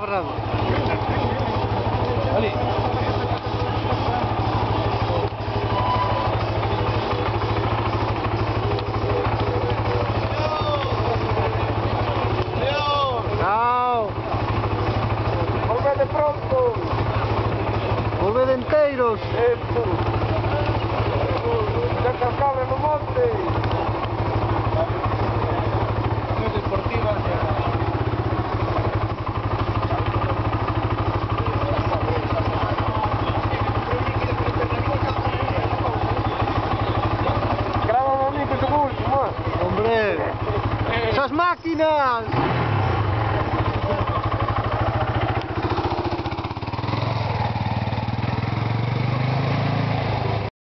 Fernando. Ali. Chao. Volvede pronto. Volvede enteiros. Esto. Ya cascable no monte. Muy deportiva ya. ¡Hombre! ¡Esas máquinas!